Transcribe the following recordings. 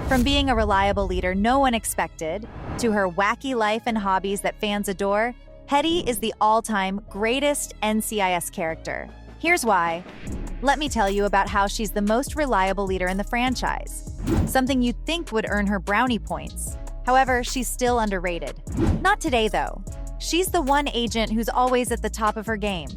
From being a reliable leader no one expected, to her wacky life and hobbies that fans adore, Hetty is the all-time greatest NCIS character. Here's why. Let me tell you about how she's the most reliable leader in the franchise. Something you'd think would earn her brownie points. However, she's still underrated. Not today, though. She's the one agent who's always at the top of her game.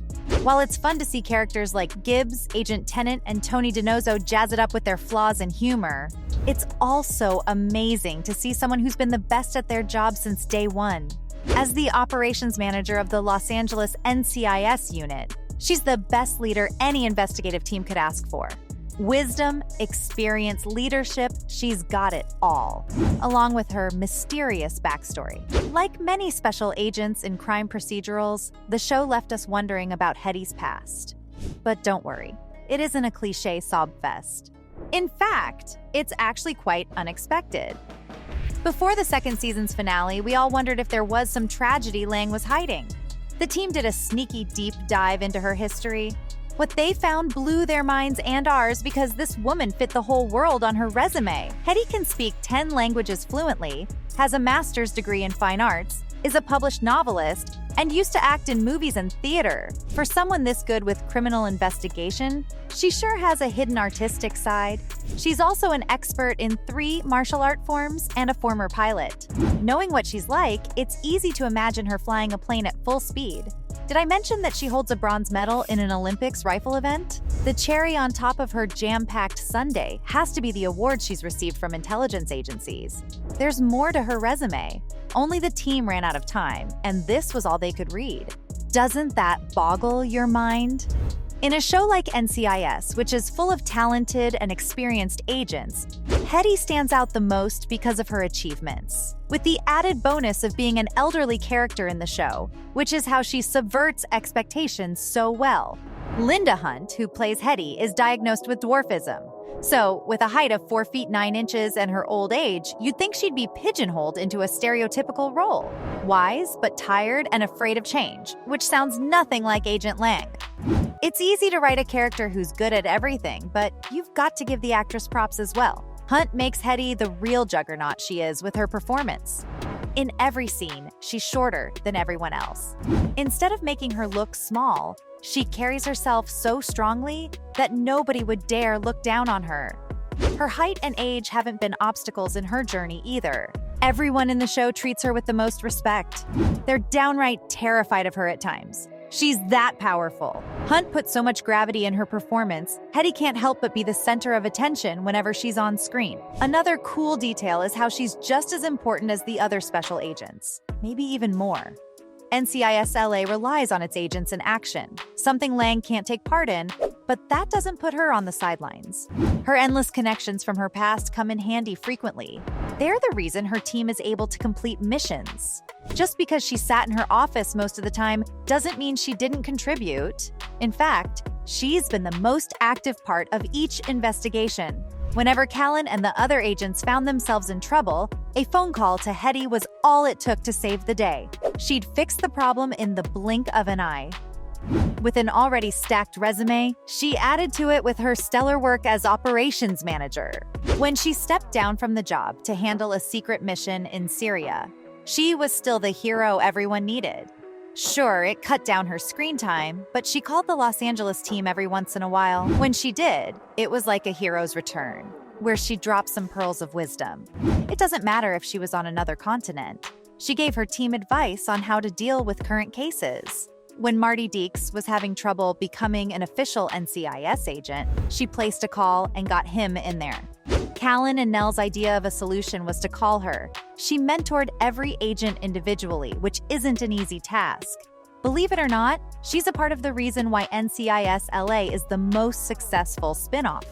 While it's fun to see characters like Gibbs, Agent Tennant, and Tony DiNozzo jazz it up with their flaws and humor, it's also amazing to see someone who's been the best at their job since day one. As the operations manager of the Los Angeles NCIS unit, she's the best leader any investigative team could ask for. Wisdom, experience, leadership, she's got it all, along with her mysterious backstory. Like many special agents in crime procedurals, the show left us wondering about Hetty's past. But don't worry, it isn't a cliché sob fest. In fact, it's actually quite unexpected. Before the second season's finale, we all wondered if there was some tragedy Lang was hiding. The team did a sneaky deep dive into her history. What they found blew their minds and ours because this woman fit the whole world on her resume. Hetty can speak 10 languages fluently, has a master's degree in fine arts, is a published novelist, and used to act in movies and theater. For someone this good with criminal investigation, she sure has a hidden artistic side. She's also an expert in 3 martial art forms and a former pilot. Knowing what she's like, it's easy to imagine her flying a plane at full speed. Did I mention that she holds a bronze medal in an Olympics rifle event? The cherry on top of her jam-packed sundae has to be the awards she's received from intelligence agencies. There's more to her resume. Only the team ran out of time, and this was all they could read. Doesn't that boggle your mind? In a show like NCIS, which is full of talented and experienced agents, Hetty stands out the most because of her achievements, with the added bonus of being an elderly character in the show, which is how she subverts expectations so well. Linda Hunt, who plays Hetty, is diagnosed with dwarfism. So, with a height of 4 feet 9 inches and her old age, you'd think she'd be pigeonholed into a stereotypical role. Wise, but tired and afraid of change, which sounds nothing like Agent Lang. It's easy to write a character who's good at everything, but you've got to give the actress props as well. Hunt makes Hetty the real juggernaut she is with her performance. In every scene, she's shorter than everyone else. Instead of making her look small, she carries herself so strongly that nobody would dare look down on her. Her height and age haven't been obstacles in her journey either. Everyone in the show treats her with the most respect. They're downright terrified of her at times. She's that powerful. Hunt put so much gravity in her performance, Hetty can't help but be the center of attention whenever she's on screen. Another cool detail is how she's just as important as the other special agents, maybe even more. NCIS LA relies on its agents in action, something Lang can't take part in, but that doesn't put her on the sidelines. Her endless connections from her past come in handy frequently. They're the reason her team is able to complete missions. Just because she sat in her office most of the time doesn't mean she didn't contribute. In fact, she's been the most active part of each investigation. Whenever Callan and the other agents found themselves in trouble, a phone call to Hetty was all it took to save the day. She'd fix the problem in the blink of an eye. With an already stacked resume, she added to it with her stellar work as operations manager. When she stepped down from the job to handle a secret mission in Syria, she was still the hero everyone needed. Sure, it cut down her screen time, but she called the Los Angeles team every once in a while. When she did, it was like a hero's return, where she dropped some pearls of wisdom. It doesn't matter if she was on another continent. She gave her team advice on how to deal with current cases. When Marty Deeks was having trouble becoming an official NCIS agent, she placed a call and got him in there. Callan and Nell's idea of a solution was to call her. She mentored every agent individually, which isn't an easy task. Believe it or not, she's a part of the reason why NCIS LA is the most successful spin-off.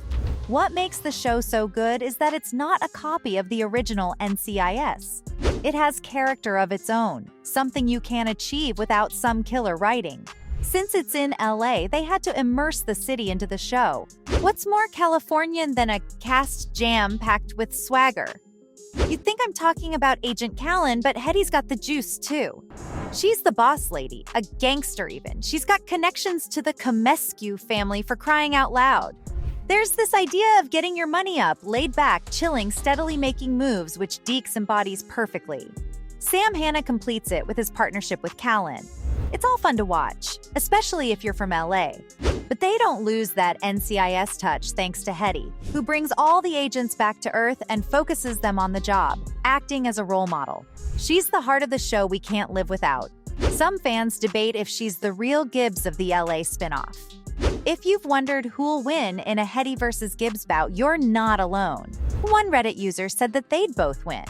What makes the show so good is that it's not a copy of the original NCIS. It has character of its own, something you can't achieve without some killer writing. Since it's in LA, they had to immerse the city into the show. What's more Californian than a cast jam packed with swagger? You'd think I'm talking about Agent Callan, but Hetty's got the juice too. She's the boss lady, a gangster even. She's got connections to the Comescu family for crying out loud. There's this idea of getting your money up, laid back, chilling, steadily making moves, which Deeks embodies perfectly. Sam Hanna completes it with his partnership with Callan. It's all fun to watch, especially if you're from LA. But they don't lose that NCIS touch thanks to Hetty, who brings all the agents back to Earth and focuses them on the job, acting as a role model. She's the heart of the show we can't live without. Some fans debate if she's the real Gibbs of the LA spinoff. If you've wondered who'll win in a Hetty versus Gibbs bout, you're not alone. One Reddit user said that they'd both win.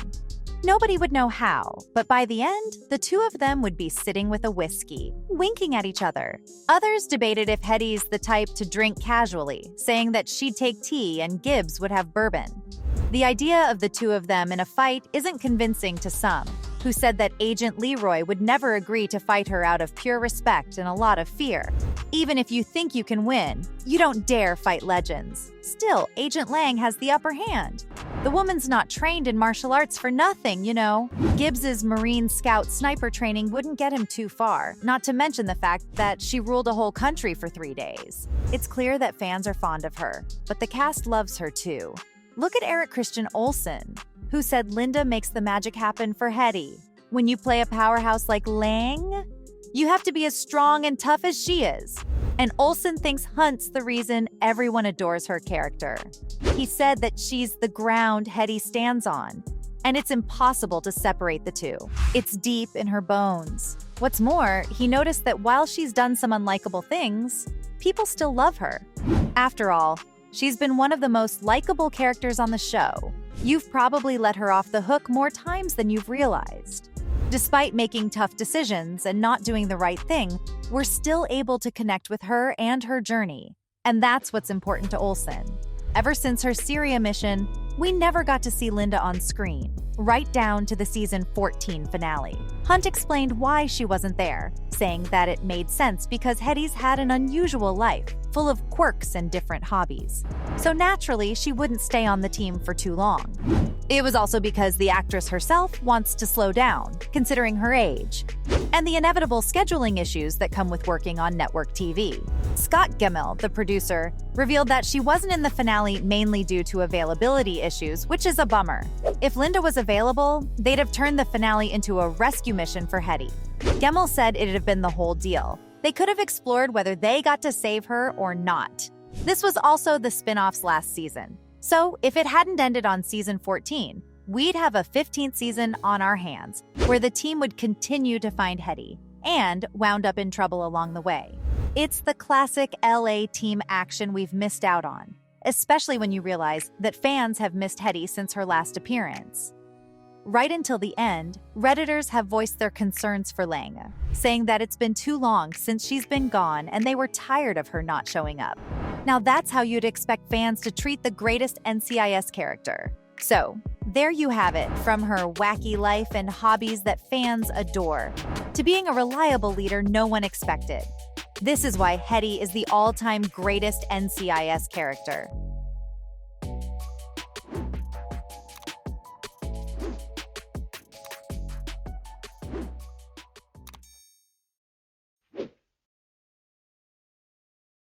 Nobody would know how, but by the end, the two of them would be sitting with a whiskey, winking at each other. Others debated if Hetty's the type to drink casually, saying that she'd take tea and Gibbs would have bourbon. The idea of the two of them in a fight isn't convincing to some, who said that Agent Leroy would never agree to fight her out of pure respect and a lot of fear. Even if you think you can win, you don't dare fight legends. Still, Agent Lang has the upper hand. The woman's not trained in martial arts for nothing, you know. Gibbs's Marine Scout sniper training wouldn't get him too far, not to mention the fact that she ruled a whole country for 3 days. It's clear that fans are fond of her, but the cast loves her too. Look at Eric Christian Olsen, who said Linda makes the magic happen for Hetty. When you play a powerhouse like Lang, you have to be as strong and tough as she is. And Olsen thinks Hunt's the reason everyone adores her character. He said that she's the ground Hetty stands on, and it's impossible to separate the two. It's deep in her bones. What's more, he noticed that while she's done some unlikable things, people still love her. After all, she's been one of the most likable characters on the show. You've probably let her off the hook more times than you've realized. Despite making tough decisions and not doing the right thing, we're still able to connect with her and her journey. And that's what's important to Olsen. Ever since her Syria mission, we never got to see Linda on screen, right down to the season 14 finale. Hunt explained why she wasn't there, saying that it made sense because Hetty's had an unusual life, full of quirks and different hobbies. So naturally, she wouldn't stay on the team for too long. It was also because the actress herself wants to slow down, considering her age, and the inevitable scheduling issues that come with working on network TV. Scott Gemmell, the producer, revealed that she wasn't in the finale mainly due to availability issues, which is a bummer. If Linda was available, they'd have turned the finale into a rescue mission for Hetty. Gemmell said it'd have been the whole deal. They could have explored whether they got to save her or not. This was also the spin-off's last season. So, if it hadn't ended on season 14, we'd have a 15th season on our hands, where the team would continue to find Hetty, and wound up in trouble along the way. It's the classic LA team action we've missed out on, especially when you realize that fans have missed Hetty since her last appearance. Right until the end, Redditors have voiced their concerns for Lang, saying that it's been too long since she's been gone and they were tired of her not showing up. Now that's how you'd expect fans to treat the greatest NCIS character. So, there you have it, from her wacky life and hobbies that fans adore, to being a reliable leader no one expected. This is why Hetty is the all-time greatest NCIS character.